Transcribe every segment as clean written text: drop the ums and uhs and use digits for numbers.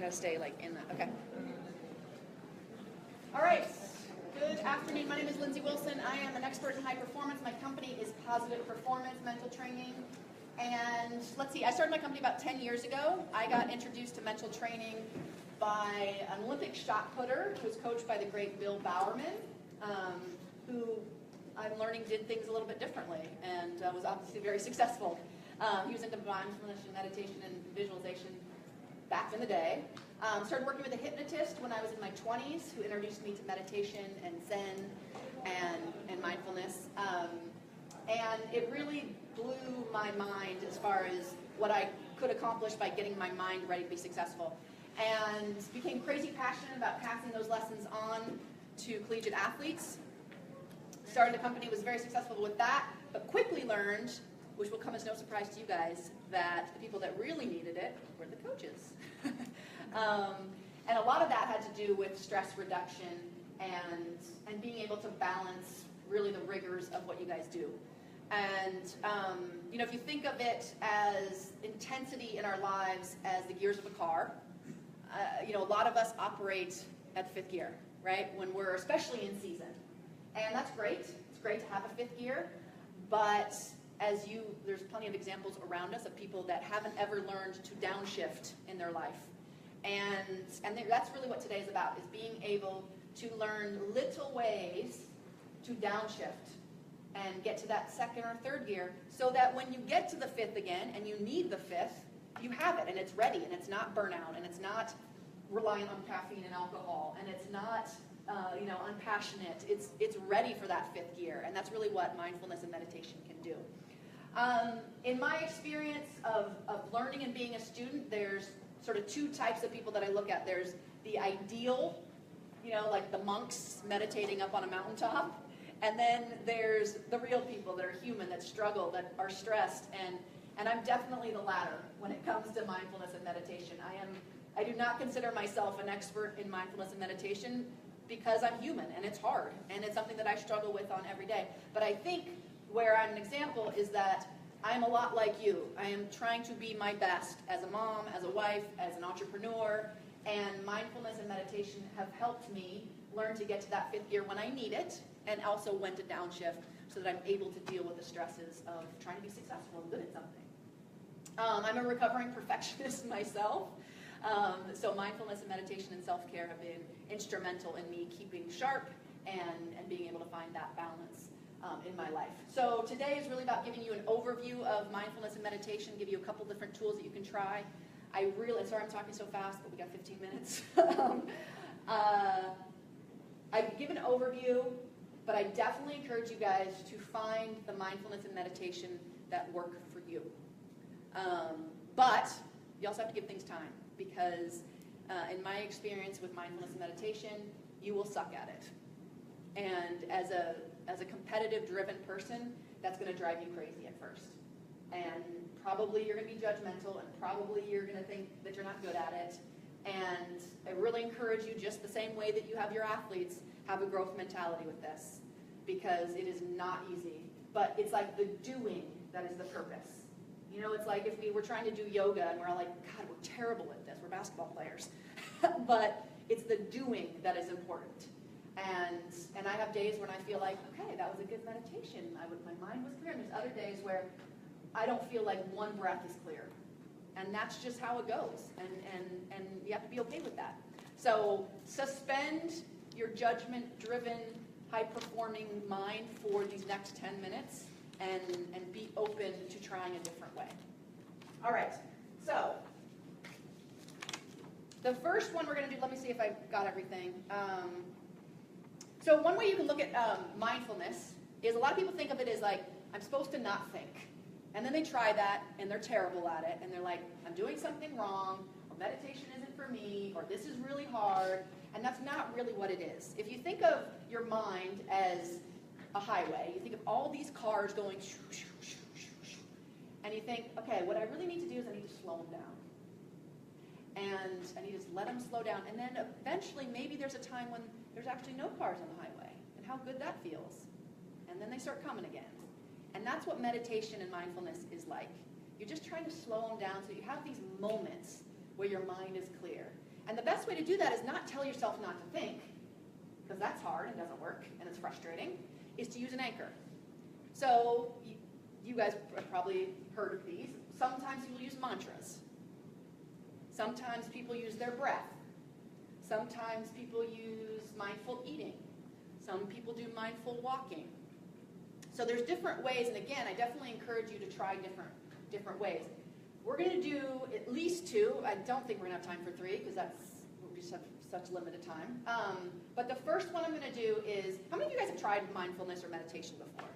gotta stay like in that. Okay. All right. Good afternoon. My name is Lindsay Wilson. I am an expert in high performance. My company is Positive Performance Mental Training. And let's see, I started my company about 10 years ago. I got introduced to mental training by an Olympic shot putter who was coached by the great Bill Bowerman, who I'm learning did things a little bit differently and was obviously very successful. He was into mindfulness and meditation and visualization back in the day. Started working with a hypnotist when I was in my 20s who introduced me to meditation and Zen and mindfulness. And it really blew my mind as far as what I could accomplish by getting my mind ready to be successful. And became crazy passionate about passing those lessons on to collegiate athletes. Started a company, was very successful with that, but quickly learned, which will come as no surprise to you guys, that the people that really needed it were the coaches. And a lot of that had to do with stress reduction and being able to balance really the rigors of what you guys do. And if you think of it as intensity in our lives as the gears of a car, a lot of us operate at the fifth gear, right? When we're especially in season. And that's great. It's great to have a fifth gear, but there's plenty of examples around us of people that haven't ever learned to downshift in their life. And that's really what today is about, is being able to learn little ways to downshift and get to that second or third gear so that when you get to the fifth again and you need the fifth, you have it and it's ready and it's not burnout and it's not reliant on caffeine and alcohol and it's not unpassionate. It's ready for that fifth gear, and that's really what mindfulness and meditation can do. In my experience of learning and being a student, there's sort of two types of people that I look at. There's the ideal, like the monks meditating up on a mountaintop, and then there's the real people that are human, that struggle, that are stressed, and I'm definitely the latter when it comes to mindfulness and meditation. I do not consider myself an expert in mindfulness and meditation because I'm human, and it's hard, and it's something that I struggle with on every day. But I think where I'm an example is that I'm a lot like you. I am trying to be my best as a mom, as a wife, as an entrepreneur, and mindfulness and meditation have helped me learn to get to that fifth gear when I need it, and also when to downshift so that I'm able to deal with the stresses of trying to be successful and good at something. I'm a recovering perfectionist myself, so mindfulness and meditation and self-care have been instrumental in me keeping sharp and being able to find that balance in my life. So today is really about giving you an overview of mindfulness and meditation, give you a couple different tools that you can try. Sorry I'm talking so fast, but we got 15 minutes. I give an overview, but I definitely encourage you guys to find the mindfulness and meditation that work for you. But you also have to give things time, because in my experience with mindfulness and meditation, you will suck at it. And as a competitive driven person, that's going to drive you crazy at first. And probably you're going to be judgmental, and probably you're going to think that you're not good at it. And I really encourage you, just the same way that you have your athletes, have a growth mentality with this, because it is not easy. But it's like the doing that is the purpose. It's like if we were trying to do yoga and we're all like, God, we're terrible at this. We're basketball players. But it's the doing that is important. And I have days when I feel like, okay, that was a good meditation. My mind was clear. And there's other days where I don't feel like one breath is clear. And that's just how it goes. And you have to be okay with that. So suspend your judgment-driven, high-performing mind for these next 10 minutes and be open to trying a different way. All right, so the first one we're going to do, let me see if I got everything. So one way you can look at mindfulness is a lot of people think of it as like, I'm supposed to not think. And then they try that, and they're terrible at it, and they're like, I'm doing something wrong, or meditation isn't for me, or this is really hard, and that's not really what it is. If you think of your mind as a highway, you think of all these cars going shoo, shoo, shoo, shoo, shoo, and you think, okay, what I really need to do is I need to slow them down. And I need to let them slow down, and then eventually maybe there's a time when there's actually no cars on the highway, and how good that feels. And then they start coming again. And that's what meditation and mindfulness is like. You're just trying to slow them down so you have these moments where your mind is clear. And the best way to do that is not tell yourself not to think, because that's hard and doesn't work and it's frustrating, is to use an anchor. So you guys have probably heard of these. Sometimes people use mantras. Sometimes people use their breath. Sometimes people use mindful eating. Some people do mindful walking. So there's different ways, and again, I definitely encourage you to try different ways. We're going to do at least 2. I don't think we're going to have time for 3 because we just have such limited time. But the first one I'm going to do is, how many of you guys have tried mindfulness or meditation before?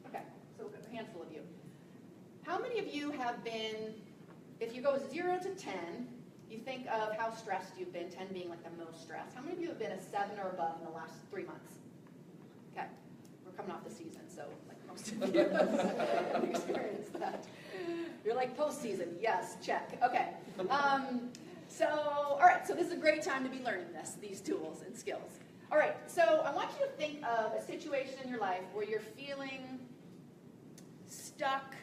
Okay, so a handful of you. How many of you have been, if you go 0 to 10, you think of how stressed you've been, 10 being like the most stressed. How many of you have been a 7 or above in the last 3 months? Okay, we're coming off the season, so like most of you have experienced that. You're like postseason, yes, check. Okay, so all right, so this is a great time to be learning these tools and skills. All right, so I want you to think of a situation in your life where you're feeling stuck,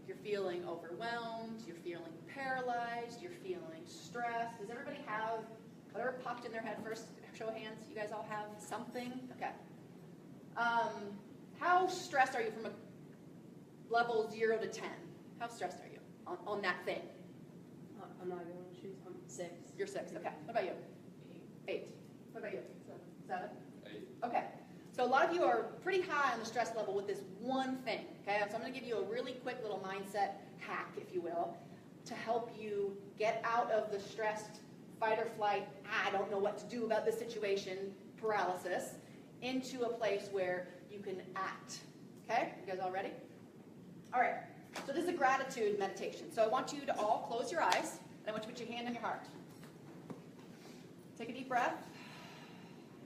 you're feeling overwhelmed, you're feeling paralyzed, you're feeling stressed. Does everybody have whatever popped in their head first? Show of hands. You guys all have something? Okay. How stressed are you from a level 0 to 10? How stressed are you on that thing? I'm not going to choose. I'm 6. You're 6. Okay. What about you? 8. What about you? 7? 8. Okay. So a lot of you are pretty high on the stress level with this one thing. Okay. So I'm going to give you a really quick little mindset hack, if you will, to help you get out of the stressed fight or flight, I don't know what to do about this situation, paralysis, into a place where you can act. Okay? You guys all ready? All right. So this is a gratitude meditation. So I want you to all close your eyes, and I want you to put your hand on your heart. Take a deep breath.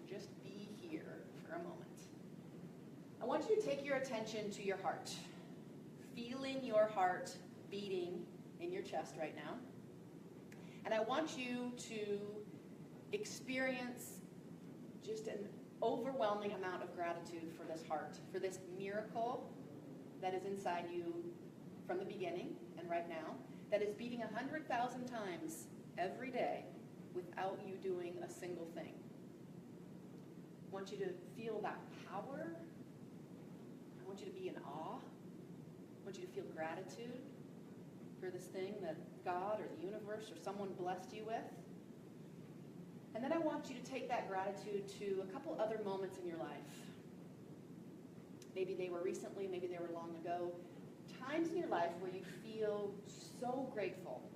Just be here for a moment. I want you to take your attention to your heart. Feeling your heart beating in your chest right now. And I want you to experience just an overwhelming amount of gratitude for this heart, for this miracle that is inside you from the beginning and right now, that is beating 100,000 times every day without you doing a single thing. I want you to feel that power. I want you to be in awe. I want you to feel gratitude for this thing that God or the universe or someone blessed you with. And then I want you to take that gratitude to a couple other moments in your life. Maybe they were recently, maybe they were long ago. Times in your life where you feel so grateful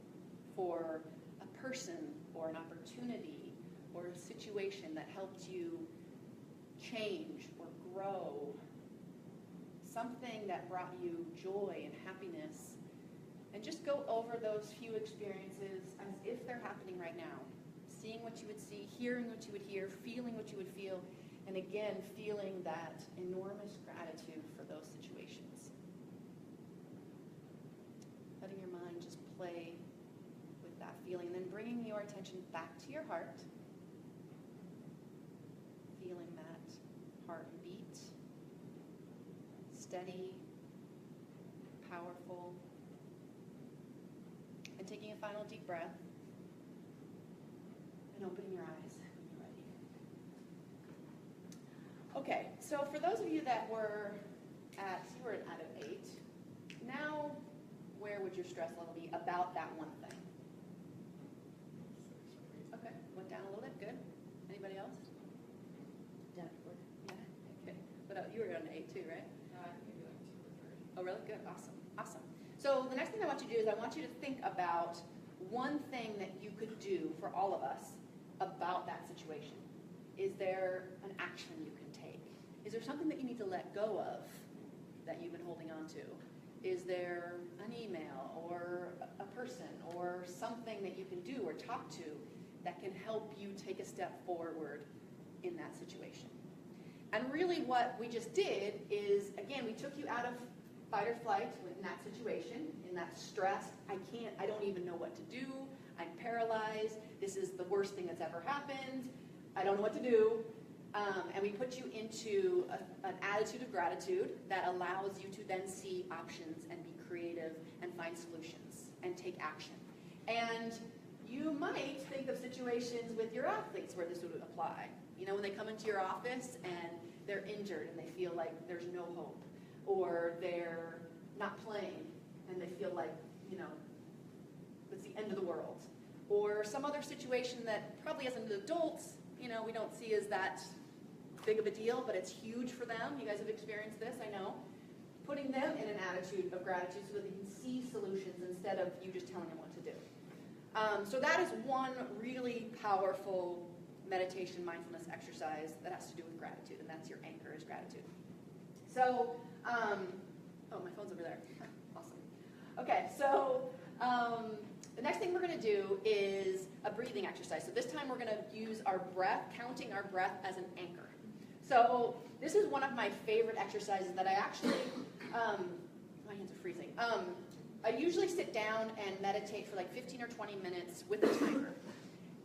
for a person or an opportunity or a situation that helped you change or grow. Something that brought you joy and happiness. And just go over those few experiences as if they're happening right now. Seeing what you would see, hearing what you would hear, feeling what you would feel, and again, feeling that enormous gratitude for those situations. Letting your mind just play with that feeling, and then bringing your attention back to your heart. Feeling that heartbeat, steady, powerful, and taking a final deep breath. And opening your eyes when you're ready. Okay, so for those of you that were you were out of 8, now where would your stress level be about that one thing? Okay, went down a little bit, good. Anybody else? Definitely. Yeah, okay. What else? You were on 8 too, right? I think maybe like 2 or 3. Oh, really? Good, awesome, awesome. So the next thing I want you to do is I want you to think about one thing that you could do for all of us about that situation. Is there an action you can take? Is there something that you need to let go of that you've been holding on to? Is there an email or a person or something that you can do or talk to that can help you take a step forward in that situation? And really what we just did is, again, we took you out of fight or flight in that situation, in that stress. I don't even know what to do. I'm paralyzed. This is the worst thing that's ever happened. I don't know what to do. And we put you into an attitude of gratitude that allows you to then see options and be creative and find solutions and take action. And you might think of situations situations with your athletes where this would apply. You know, when they come into your office and they're injured and they feel like there's no hope, or they're not playing and they feel like, you know, it's the end of the world. Or some other situation that probably as adults, you know, we don't see as that big of a deal, but it's huge for them. You guys have experienced this, I know. Putting them in an attitude of gratitude so that they can see solutions instead of you just telling them what to do. So that is one really powerful meditation mindfulness exercise that has to do with gratitude, and that's your anchor is gratitude. So, oh, my phone's over there. Awesome. Okay, so the next thing we're going to do is a breathing exercise. So this time we're going to use our breath, counting our breath as an anchor. So this is one of my favorite exercises that I actually, my hands are freezing. I usually sit down and meditate for like 15 or 20 minutes with a timer.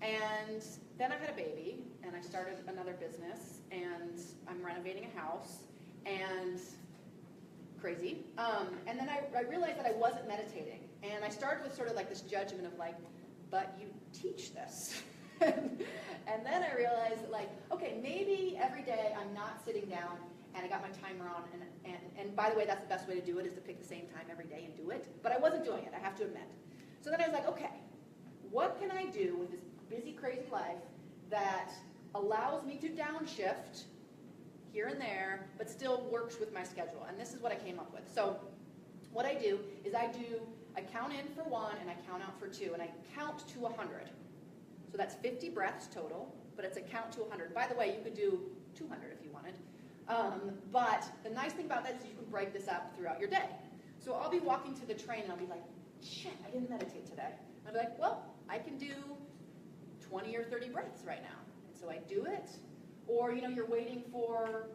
And then I had a baby, and I started another business, and I'm renovating a house, and crazy. And then I realized that I wasn't meditating. And I started with sort of like this judgment of like, but you teach this. And then I realized that like, okay, maybe every day I'm not sitting down and I got my timer on, and by the way, that's the best way to do it, is to pick the same time every day and do it. But I wasn't doing it, I have to admit. So then I was like, okay, what can I do with this busy, crazy life that allows me to downshift here and there, but still works with my schedule? And this is what I came up with. So what I do is I count in for 1 and I count out for 2, and I count to 100. So that's 50 breaths total, but it's a count to 100. By the way, you could do 200 if you wanted. But the nice thing about that is you can break this up throughout your day. So I'll be walking to the train and I'll be like, shit, I didn't meditate today. I'll be like, well, I can do 20 or 30 breaths right now. And so I do it. Or, you know, you're waiting for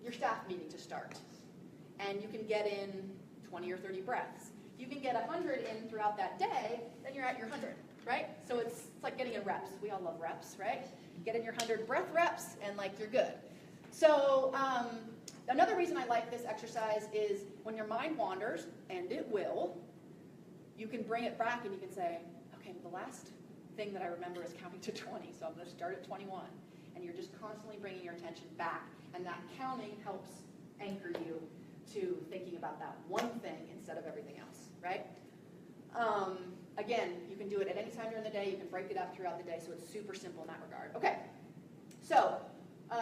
your staff meeting to start, and you can get in 20 or 30 breaths. If you can get 100 in throughout that day, then you're at your 100, right? So it's like getting in reps. We all love reps, right? Get in your 100 breath reps, and like you're good. So another reason I like this exercise is when your mind wanders, and it will, you can bring it back and you can say, okay, the last thing that I remember is counting to 20, so I'm going to start at 21. And you're just constantly bringing your attention back, and that counting helps anchor you to thinking about that one thing instead of everything else, right? Again, you can do it at any time during the day. You can break it up throughout the day, so it's super simple in that regard. Okay, so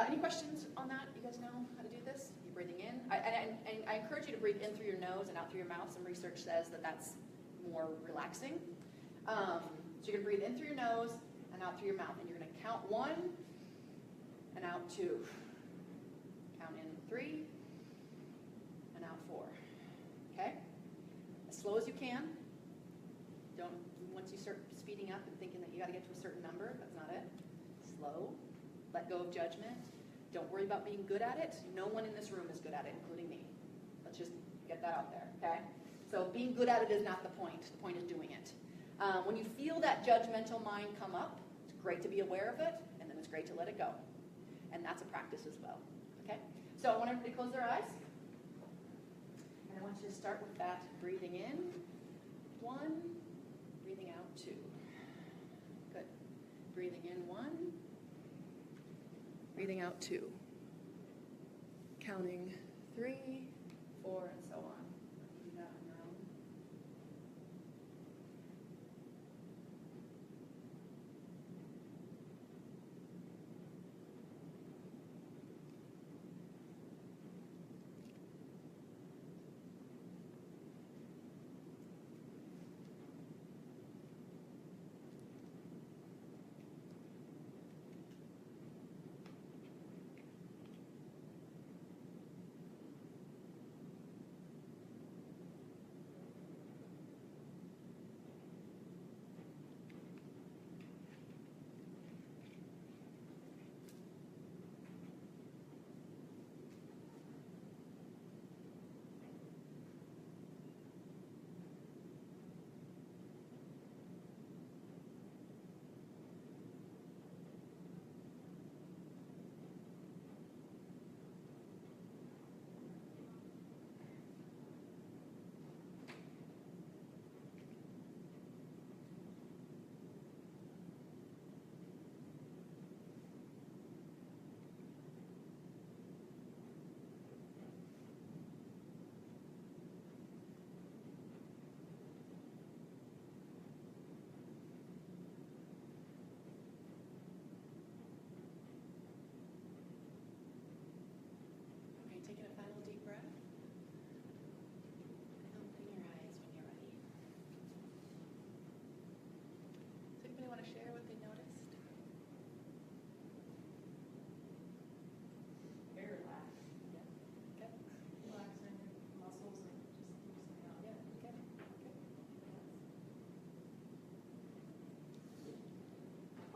any questions on that? You guys know how to do this? You're breathing in. I encourage you to breathe in through your nose and out through your mouth. Some research says that that's more relaxing. So you're going to breathe in through your nose and out through your mouth, and you're going to count 1 and out 2. Count in 3 and out 4. Okay? As slow as you can. Don't, once you start speeding up and thinking that you got to get to a certain number, that's not it. Slow. Let go of judgment. Don't worry about being good at it. No one in this room is good at it, including me. Let's just get that out there, okay? So being good at it is not the point. The point is doing it. When you feel that judgmental mind come up, it's great to be aware of it, and then it's great to let it go. And that's a practice as well, okay? So I want everybody to close their eyes. And I want you to start with that breathing in. 1, breathing out 2. Good. Breathing in 1. Breathing out 2. Counting 3, 4, and so on. You do that on your own.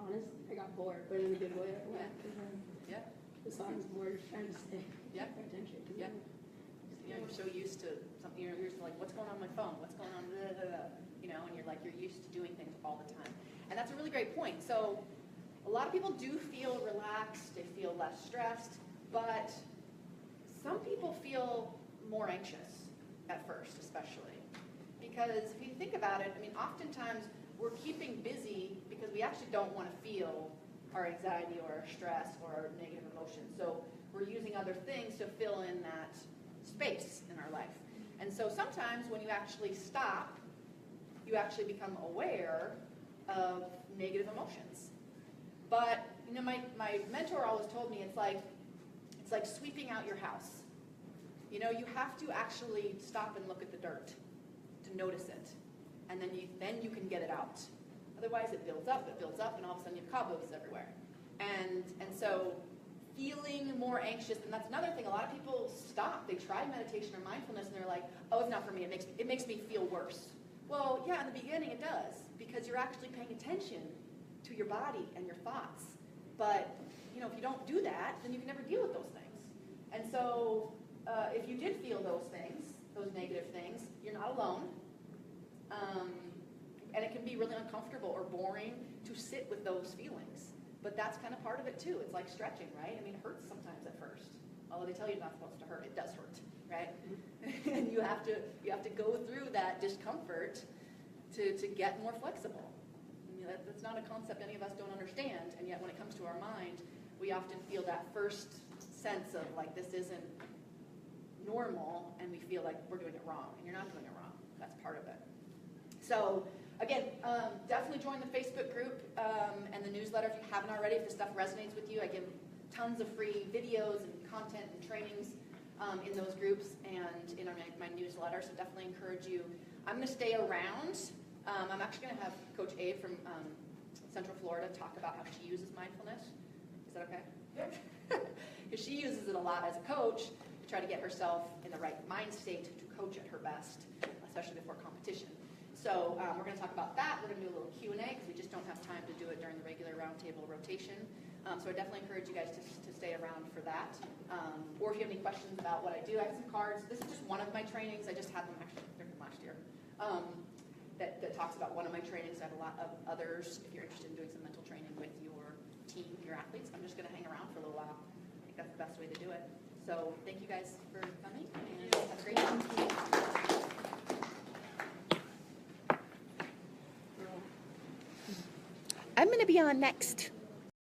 honestly, I got bored, but in a good way. I went, Yeah. so I was more just trying to stay, Yeah. pay attention. 'Cause Yeah. I'm- You know, you're so used to something, you're used to like, what's going on my phone? What's going on, blah, blah, blah, you know, and you're used to doing things all the time. And that's a really great point. So a lot of people do feel relaxed, they feel less stressed, but some people feel more anxious at first, especially. Because if you think about it, I mean, oftentimes we're keeping busy because we actually don't want to feel our anxiety or our stress or our negative emotions. So we're using other things to fill in that space in our life. And so sometimes when you actually stop, you actually become aware of negative emotions. But you know, my mentor always told me it's like sweeping out your house. You know, you have to actually stop and look at the dirt to notice it, and then you can get it out. Otherwise, it builds up, and all of a sudden you have cobwebs everywhere. And so feeling more anxious, and that's another thing. A lot of people stop. They try meditation or mindfulness, and they're like, "Oh, it's not for me. It makes me feel worse." Well, yeah, in the beginning it does, because you're actually paying attention to your body and your thoughts. But you know, if you don't do that, then you can never deal with those things. And so, if you did feel those things, those negative things, you're not alone. And it can be really uncomfortable or boring to sit with those feelings. But that's kind of part of it too. It's like stretching, right? I mean, it hurts sometimes at first. Although they tell you it's not supposed to hurt, it does hurt, right? And you have to go through that discomfort to get more flexible. I mean, that's not a concept any of us don't understand, and yet when it comes to our mind, we often feel that first sense of like, this isn't normal, and we feel like we're doing it wrong, and you're not doing it wrong. That's part of it. So again, definitely join the Facebook group and the newsletter if you haven't already. If this stuff resonates with you, I give tons of free videos and content and trainings in those groups and in my newsletter, so definitely encourage you. I'm going to stay around. I'm actually going to have Coach Abe from Central Florida talk about how she uses mindfulness. Is that okay? Because she uses it a lot as a coach to try to get herself in the right mind state to coach at her best, especially before competition. So we're going to talk about that. We're going to do a little Q&A because we just don't have time to do it during the regular roundtable rotation. So I definitely encourage you guys to stay around for that. Or if you have any questions about what I do, I have some cards. This is just one of my trainings. I just had them actually from last year. That talks about one of my trainings. I have a lot of others. If you're interested in doing some mental training with your team, your athletes, I'm just going to hang around for a little while. I think that's the best way to do it. So thank you guys for coming, and have a great day. I'm going to be on next.